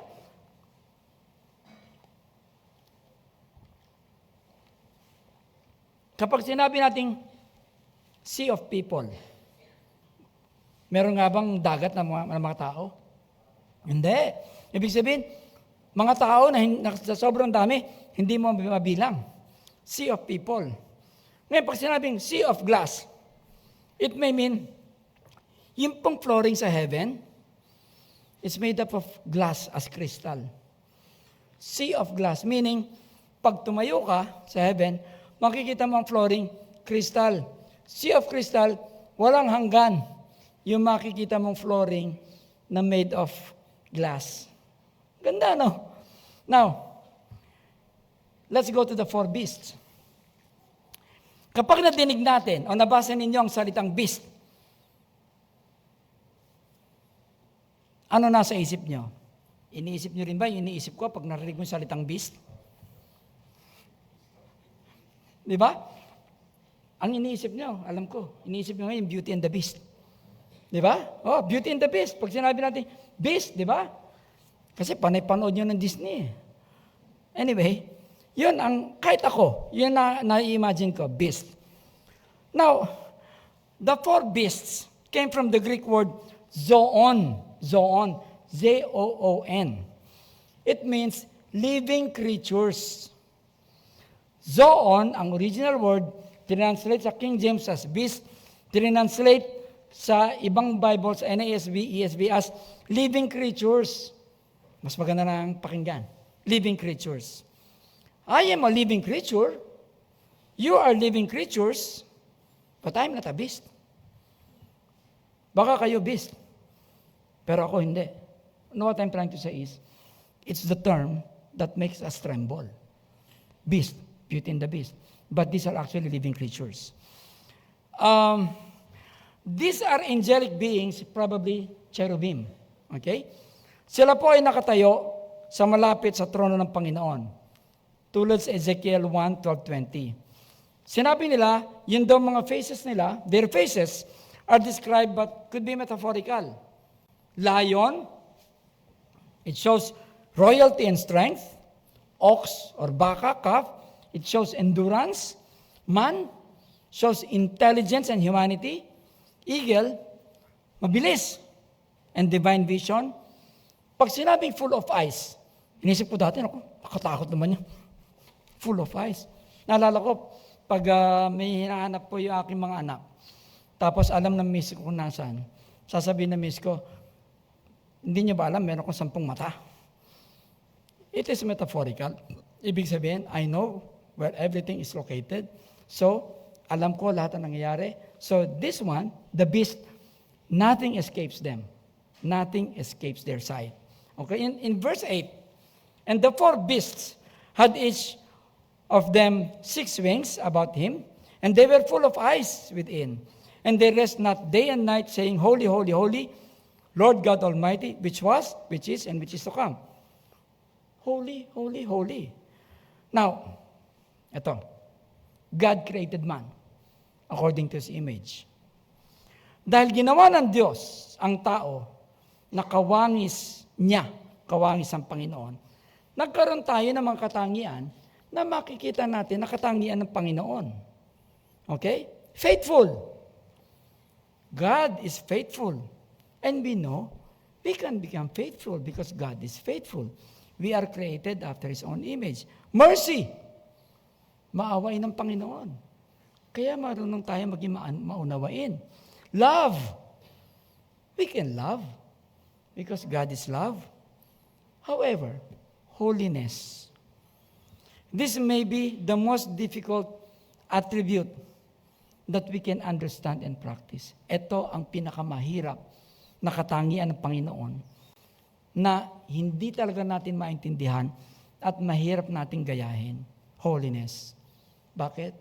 nating sea of people, meron nga bang dagat ng mga tao? Hindi. Ibig sabihin, mga tao na sa sobrang dami, hindi mo mabilang. sea of people. Ngayon, pag sinabing sea of glass, it may mean, yung pong flooring sa heaven, is made up of glass as crystal. Sea of glass, meaning, pag tumayo ka sa heaven, makikita mo ang flooring, crystal. Sea of crystal, walang hanggan yung makikita mong flooring na made of glass. Ganda, no? Now, let's go to the 4 beasts. Kapag nadinig natin, o nabasa ninyo ang salitang beast, ano nasa isip nyo? Iniisip nyo rin ba yung iniisip ko pag narinig mo yung salitang beast? Di ba? Ang iniisip nyo, alam ko, iniisip nyo ngayon, Beauty and the Beast. Di ba? Oh, Beauty and the Beast. Pag sinabi natin, Beast, di ba? Kasi panay-panood nyo ng Disney. Anyway, yun ang, kahit ako, yun na-imagine ko, beast. Now, the 4 beasts came from the Greek word zoon. Zoon. Z-O-O-N. It means living creatures. Zoon, ang original word, tinranslate sa King James as beast, tinranslate sa ibang Bibles, NASB, ESV as living creatures. Mas maganda na ang pakinggan. Living creatures. I am a living creature. You are living creatures. But I'm not a beast. Baka kayo beast. Pero ako hindi. No, what I'm trying to say is, it's the term that makes us tremble. Beast, Beauty and the Beast. But these are actually living creatures. These are angelic beings, probably cherubim. Okay? Sila po ay nakatayo sa malapit sa trono ng Panginoon. Tulad sa Ezekiel 1:12-20. Sinabi nila, yun daw mga faces nila, their faces are described but could be metaphorical. Lion, it shows royalty and strength. Ox or baka, calf, it shows endurance. Man shows intelligence and humanity. Eagle, mabilis and divine vision. Pag sinabing full of eyes, inisip ko dati, nakatakot naman yun. Full of eyes. Naalala ko, pag may hinahanap po yung aking mga anak, tapos alam na miss ko kung nasaan, sasabihin na miss ko, hindi niyo ba alam, meron akong 10 mata? It is metaphorical. Ibig sabihin, I know where everything is located. So, alam ko lahat ang nangyayari. So, this one, the beast, nothing escapes them. Nothing escapes their sight. Okay, in verse 8, and the 4 beasts had each of them 6 wings about him, and they were full of eyes within. And they rest not day and night, saying, Holy, holy, holy, Lord God Almighty, which was, which is, and which is to come. Holy, holy, holy. Now, ito. God created man according to His image. Dahil ginawa ng Diyos ang tao na kawangis niya, kawangis ang Panginoon, nagkaroon tayo ng mga katangian na makikita natin na katangian ng Panginoon. Okay? Faithful. God is faithful. And we know we can become faithful because God is faithful. We are created after His own image. Mercy. Maawain ng Panginoon. Kaya marunong tayo maging maunawain. Love. We can love because God is love. However, holiness. This may be the most difficult attribute that we can understand and practice. Ito ang pinakamahirap na katangian ng Panginoon na hindi talaga natin maintindihan at mahirap nating gayahin. Holiness. Bakit?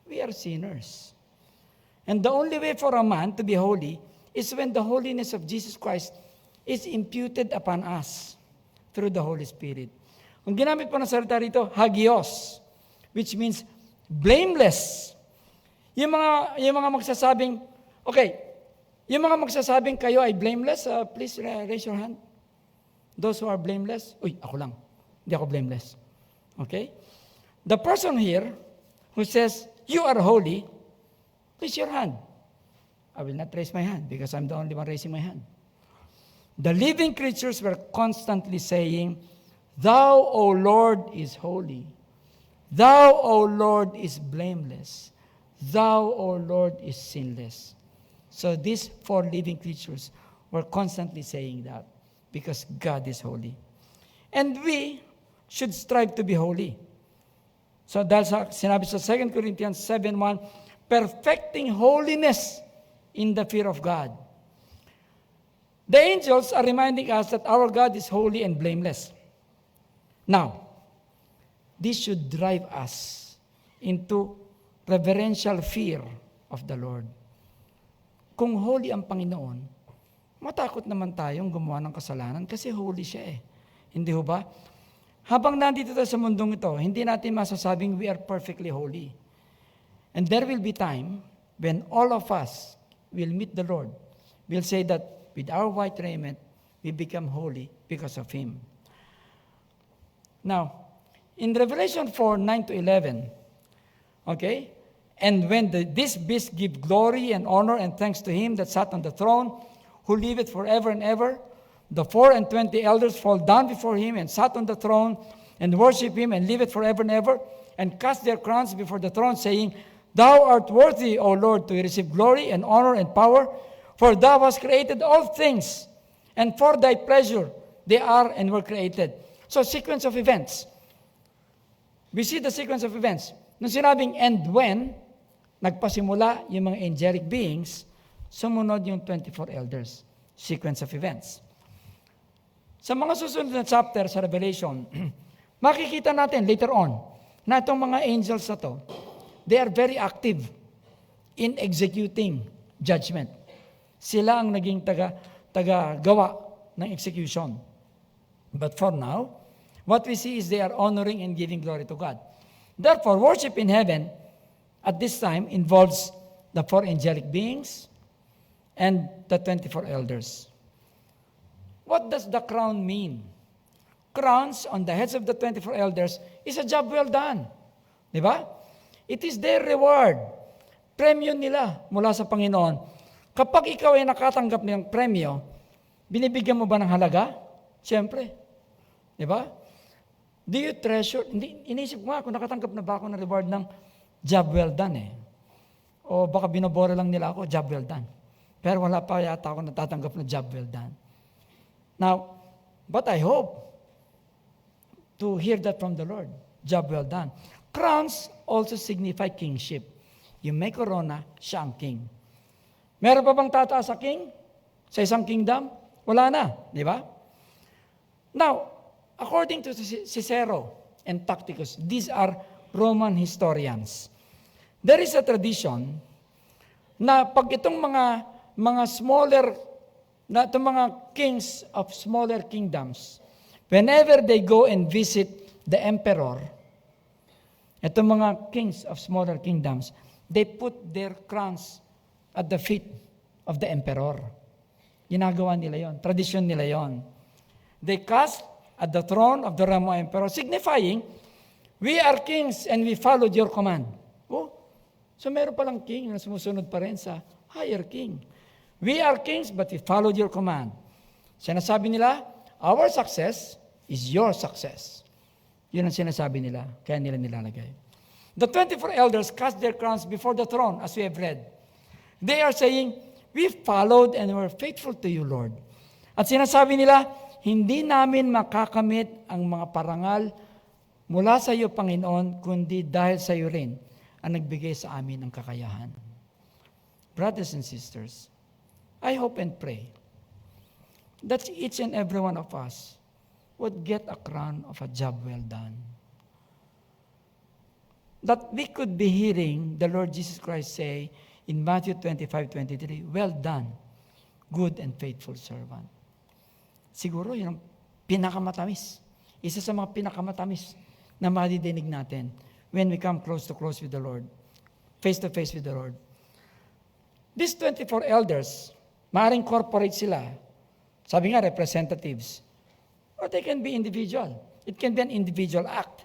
We are sinners. And the only way for a man to be holy is when the holiness of Jesus Christ is imputed upon us through the Holy Spirit. Ang ginamit po ng salita rito, hagios, which means blameless. Yung mga magsasabing, okay, yung mga magsasabing kayo ay blameless, please raise your hand. Those who are blameless, ako lang. Hindi ako blameless. Okay? The person here who says, you are holy, raise your hand. I will not raise my hand because I'm the only one raising my hand. The living creatures were constantly saying, Thou, O Lord, is holy. Thou, O Lord, is blameless. Thou, O Lord, is sinless. So these four living creatures were constantly saying that because God is holy. And we should strive to be holy. So dahil sinabi sa 2 Corinthians 7:1, perfecting holiness in the fear of God. The angels are reminding us that our God is holy and blameless. Now, this should drive us into reverential fear of the Lord. Kung holy ang Panginoon, matakot naman tayong gumawa ng kasalanan kasi holy siya eh. Hindi ho ba? Habang nandito tayo sa mundong ito, hindi natin masasabing we are perfectly holy. And there will be time when all of us will meet the Lord. We'll say that with our white raiment, we become holy because of Him. Now, in Revelation 4:9-11, okay, and when this beast give glory and honor and thanks to Him that sat on the throne, who liveth forever and ever, the 24 elders fall down before Him and sat on the throne and worship Him and liveth forever and ever, and cast their crowns before the throne, saying, Thou art worthy, O Lord, to receive glory and honor and power, for Thou hast created all things, and for Thy pleasure they are and were created. So, sequence of events. We see the sequence of events. Nung sinabing, and when, nagpasimula yung mga angelic beings, sumunod yung 24 elders. Sequence of events. Sa mga susunod na chapter sa Revelation, makikita natin later on na itong mga angels na to, they are very active in executing judgment. Sila ang naging taga-gawa ng execution. But for now, what we see is they are honoring and giving glory to God. Therefore, worship in heaven at this time involves the 4 angelic beings and the 24 elders. What does the crown mean? Crowns on the heads of the 24 elders is a job well done. Di ba? It is their reward. Premyo nila mula sa Panginoon. Kapag ikaw ay nakatanggap ng premyo, binibigyan mo ba ng halaga? Siyempre. Di ba? Do you treasure? Inisip ko nga kung nakatanggap na ba ako ng reward ng job well done eh. O baka binobora lang nila ako, job well done. Pero wala pa yata ako natatanggap ng job well done. Now, but I hope to hear that from the Lord. Job well done. Crowns also signify kingship. Yung may corona, siya ang king. Meron pa bang tataas sa king? Sa isang kingdom? Wala na, di ba? Now, according to Cicero and Tacitus, these are Roman historians. There is a tradition na pag itong mga smaller, na itong mga kings of smaller kingdoms, whenever they go and visit the emperor, itong mga kings of smaller kingdoms, they put their crowns at the feet of the emperor. Ginagawa nila yon, tradisyon nila yon. They cast at the throne of the Roman emperor, signifying, we are kings and we followed your command. Oh, so meron palang king na sumusunod pa rin sa higher king. We are kings but we followed your command. Sinasabi nila, our success is your success. Yun ang sinasabi nila, kaya nila nilalagay. The 24 elders cast their crowns before the throne, as we have read. They are saying, we followed and were faithful to you, Lord. At sinasabi nila, hindi namin makakamit ang mga parangal mula sa iyo, Panginoon, kundi dahil sa iyo rin ang nagbigay sa amin ng kakayahan. Brothers and sisters, I hope and pray that each and every one of us would get a crown of a job well done. That we could be hearing the Lord Jesus Christ say in Matthew 25:23, well done, good and faithful servant. Siguro yun ang pinakamatamis. Isa sa mga pinakamatamis na madidinig natin when we come close with the Lord, face to face with the Lord. These 24 elders, maaaring corporate sila. Sabi nga, representatives. Or they can be individual. It can be an individual act.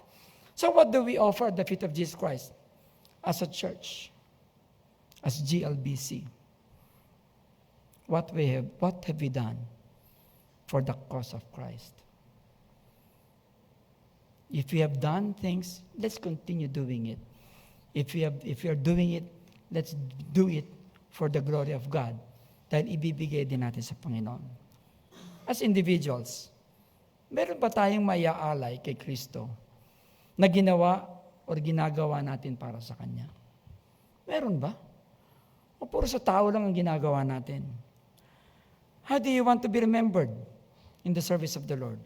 So what do we offer at the feet of Jesus Christ? As a church, as GLBC, what have we done for the cause of Christ? If we have done things, let's continue doing it. If we are doing it, let's do it for the glory of God. Dahil ibibigay din natin sa Panginoon. As individuals, meron ba tayong maiaalay kay Kristo na ginawa o ginagawa natin para sa Kanya? Meron ba? O puro sa tao lang ang ginagawa natin? How do you want to be remembered in the service of the Lord?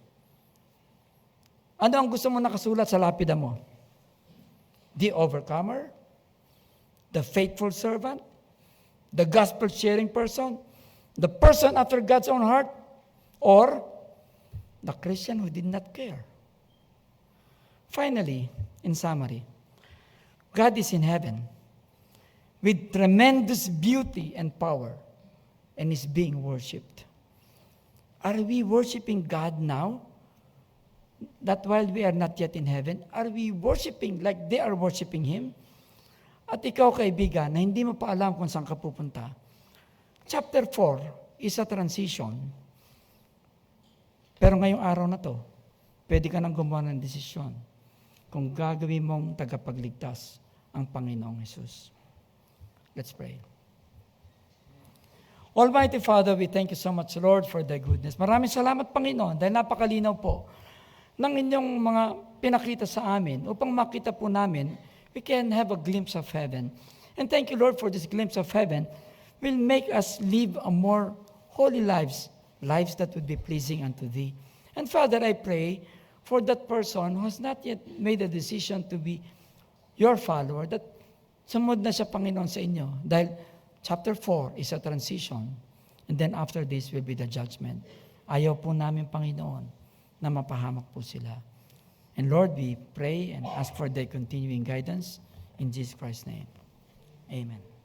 Ano ang gusto mo nakasulat sa lapida mo? The overcomer? The faithful servant? The gospel-sharing person? The person after God's own heart? Or the Christian who did not care? Finally, in summary, God is in heaven with tremendous beauty and power and is being worshipped. Are we worshiping God now? That while we are not yet in heaven, are we worshiping like they are worshiping Him? At ikaw, kaibigan, na hindi mo pa alam kung saan ka pupunta, chapter 4 is a transition. Pero ngayong araw na to, pwede ka nang gumawa ng desisyon kung gagawin mong tagapagligtas ang Panginoong Jesus. Let's pray. Almighty Father, we thank you so much, Lord, for thy goodness. Maraming salamat, Panginoon, dahil napakalinaw po ng inyong mga pinakita sa amin upang makita po namin we can have a glimpse of heaven. And thank you, Lord, for this glimpse of heaven will make us live a more holy lives that would be pleasing unto Thee. And Father, I pray for that person who has not yet made a decision to be your follower, that sumunod na siya, Panginoon, sa inyo. Dahil chapter 4 is a transition. And then after this will be the judgment. Ayaw po namin, Panginoon, na mapahamak po sila. And Lord, we pray and ask for their continuing guidance in Jesus Christ's name. Amen.